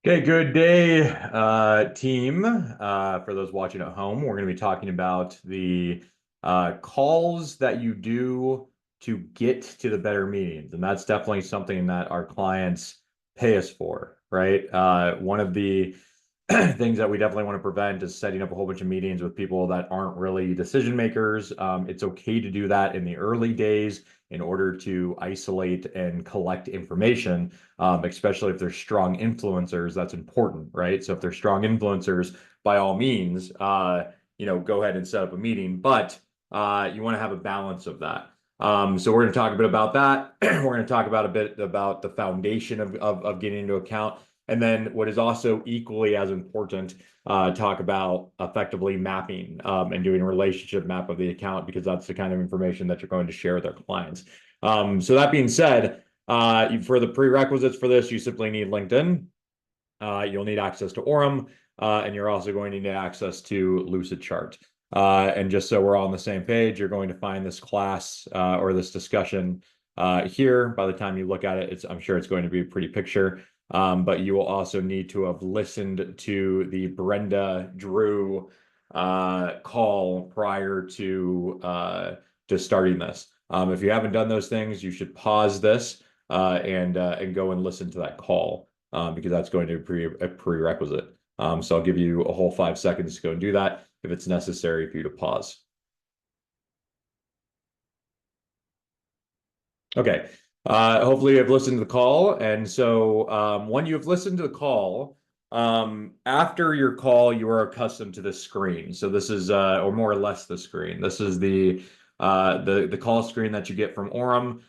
Okay, good day, team. For those watching at home, we're going to be talking about the calls that you do to get to the better meetings. And that's definitely something that our clients pay us for, right? One of the things that we definitely want to prevent is setting up a whole bunch of meetings with people that aren't really decision makers. It's okay to do that in the early days in order to isolate and collect information, especially if they're strong influencers. That's important, right? So if they're strong influencers, by all means, go ahead and set up a meeting, but you want to have a balance of that. So we're going to talk a bit about that. We're going to talk about a bit about the foundation of getting into account. And then what is also equally as important, talk about effectively mapping and doing a relationship map of the account, because that's the kind of information that you're going to share with our clients. So that being said, for the prerequisites for this, you simply need LinkedIn. You'll need access to Orem, and you're also going to need access to Lucidchart. And just so we're all on the same page, you're going to find this class or this discussion here. By the time you look at it, I'm sure it's going to be a pretty picture. But you will also need to have listened to the Brenda Drew call prior to starting this. If you haven't done those things, you should pause this and go and listen to that call, because that's going to be a prerequisite. So I'll give you a whole 5 seconds to go and do that if it's necessary for you to pause. Okay. Hopefully you've listened to the call. And so when you've listened to the call, after your call, you are accustomed to this screen. So this is, or more or less the screen. This is the call screen that you get from Orem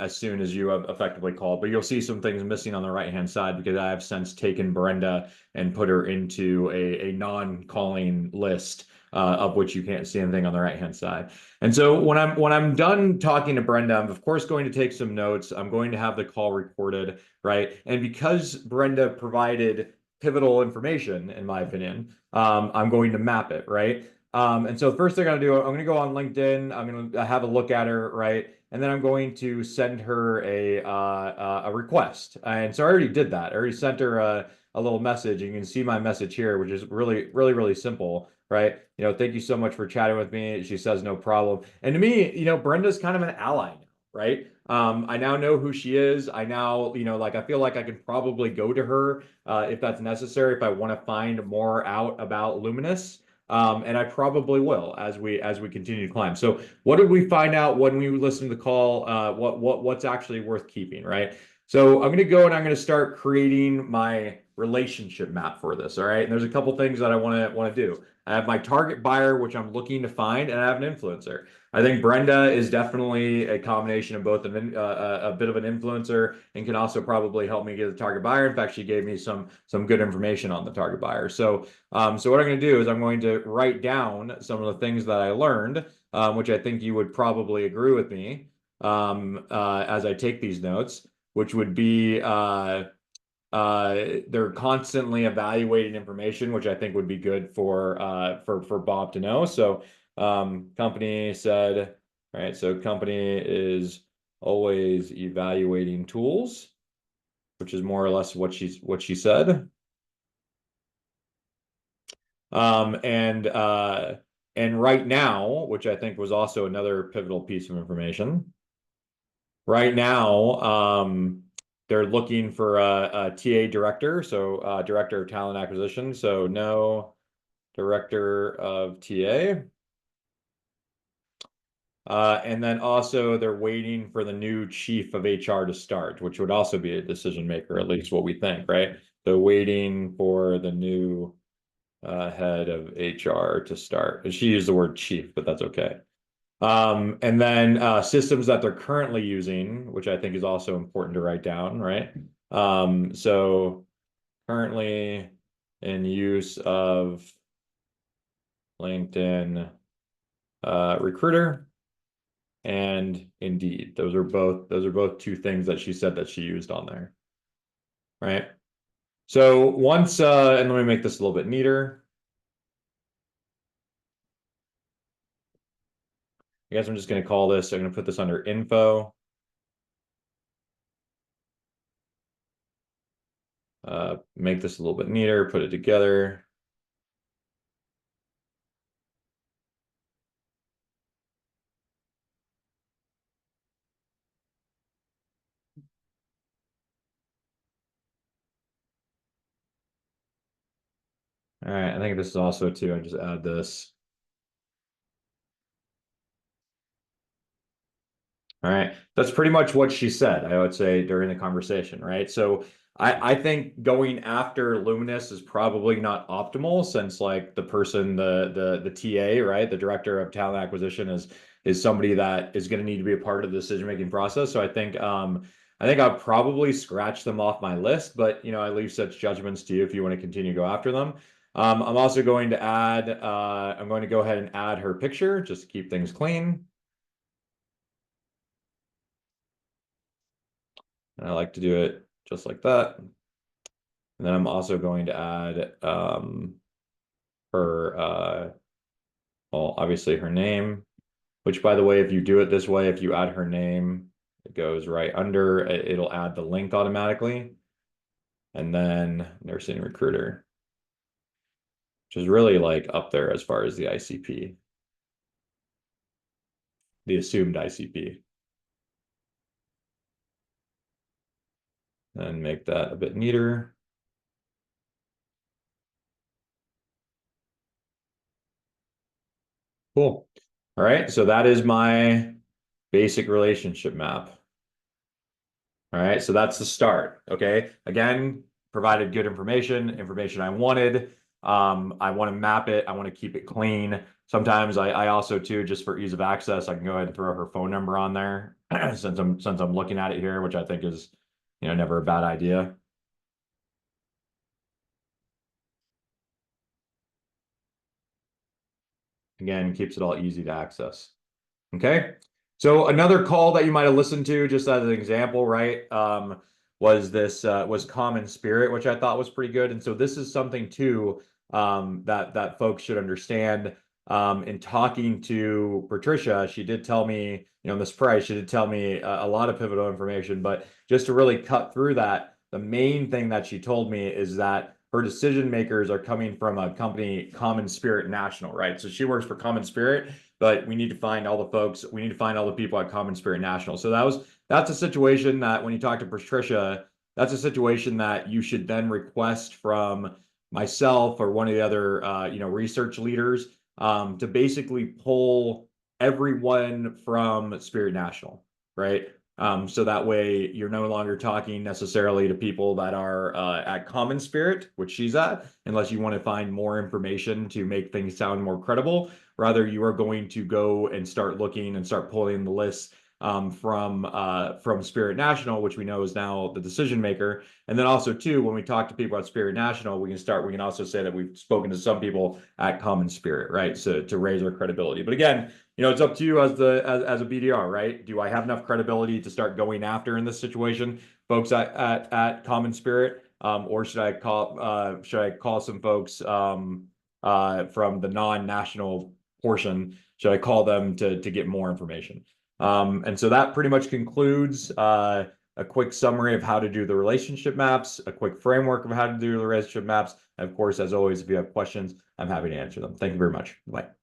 as soon as you have effectively called. But you'll see some things missing on the right-hand side because I have since taken Brenda and put her into a non-calling list, of which you can't see anything on the right-hand side. And so when I'm done talking to Brenda, I'm of course going to take some notes. I'm going to have the call recorded, right? And because Brenda provided pivotal information, in my opinion, I'm going to map it, right? And so the first thing I'm gonna do, I'm gonna go on LinkedIn. I'm gonna have a look at her, right? And then I'm going to send her a request. And so I already did that. I already sent her a little message. You can see my message here, which is really, really, really simple, right? Thank you so much for chatting with me. She says no problem. And to me, Brenda's kind of an ally now, right? I now know who she is. I now, like I feel like I can probably go to her if that's necessary, if I want to find more out about Luminous. And I probably will as we continue to climb. So what did we find out when we listened to the call? What's actually worth keeping, right? So I'm going to go and I'm going to start creating my relationship map for this. All right. And there's a couple things that I want to do. I have my target buyer, which I'm looking to find, and I have an influencer. I think Brenda is definitely a combination of both a bit of an influencer and can also probably help me get the target buyer. In fact, she gave me some good information on the target buyer. So so what I'm going to do is I'm going to write down some of the things that I learned, which I think you would probably agree with me as I take these notes, which would be they're constantly evaluating information, which I think would be good for Bob to know. So company said, right? So company is always evaluating tools, which is more or less what she said. And right now, which I think was also another pivotal piece of information. Right now, they're looking for a TA director, so director of talent acquisition. So no director of TA. And then also they're waiting for the new chief of HR to start, which would also be a decision maker, at least what we think, right? So waiting for the new head of HR to start. And she used the word chief, but that's okay. And then systems that they're currently using, which I think is also important to write down, right? So currently in use of LinkedIn Recruiter and Indeed. Those are both two things that she said that she used on there, right? So once, and let me make this a little bit neater. I guess I'm just going to call this, I'm going to put this under info. make this a little bit neater, put it together. All right, I think this is also too, I just add this. All right. That's pretty much what she said, I would say, during the conversation, right? So I think going after Luminous is probably not optimal since like the person, the TA, right? The director of talent acquisition is somebody that is going to need to be a part of the decision-making process. So I think I'll probably scratch them off my list, but you know, I leave such judgments to you if you want to continue to go after them. I'm also going to add, I'm going to go ahead and add her picture just to keep things clean. And I like to do it just like that. And then I'm also going to add her, well, obviously her name, which by the way, if you do it this way, if you add her name, it goes right under, it'll add the link automatically. And then nursing recruiter, which is really like up there as far as the ICP, the assumed ICP. And make that a bit neater. Cool. All right, so that is my basic relationship map. All right, so that's the start. Okay, again, provided good information I wanted. I want to map it. I want to keep it clean. Sometimes I also too, just for ease of access, I can go ahead and throw her phone number on there since I'm looking at it here, which I think is, you know, never a bad idea. Again, keeps it all easy to access. Okay. So another call that you might have listened to, just as an example, right? Was this was Common Spirit, which I thought was pretty good. And so this is something too that folks should understand. In talking to Patricia, she did tell me, you know, Miss Price, she did tell me a lot of pivotal information, but just to really cut through that, the main thing that she told me is that her decision makers are coming from a company, Common Spirit National, right? So she works for Common Spirit, but we need to find all the folks, we need to find all the people at Common Spirit National. So that's a situation that when you talk to Patricia, that's a situation that you should then request from myself or one of the other you know, research leaders to basically pull everyone from Spirit National, right? So that way you're no longer talking necessarily to people that are at Common Spirit, which she's at, unless you want to find more information to make things sound more credible. Rather, you are going to go and start looking and start pulling the lists from Spirit National, which we know is now the decision maker. And then also too, when we talk to people at Spirit National, we can also say that we've spoken to some people at Common Spirit, right? So to raise our credibility. But again, you know, it's up to you as as a BDR, right? Do I have enough credibility to start going after in this situation, folks at Common Spirit, or should I call some folks from the non-national portion? Should I call them to get more information? And so that pretty much concludes a quick summary of how to do the relationship maps, a quick framework of how to do the relationship maps. And of course, as always, if you have questions, I'm happy to answer them. Thank you very much. Bye.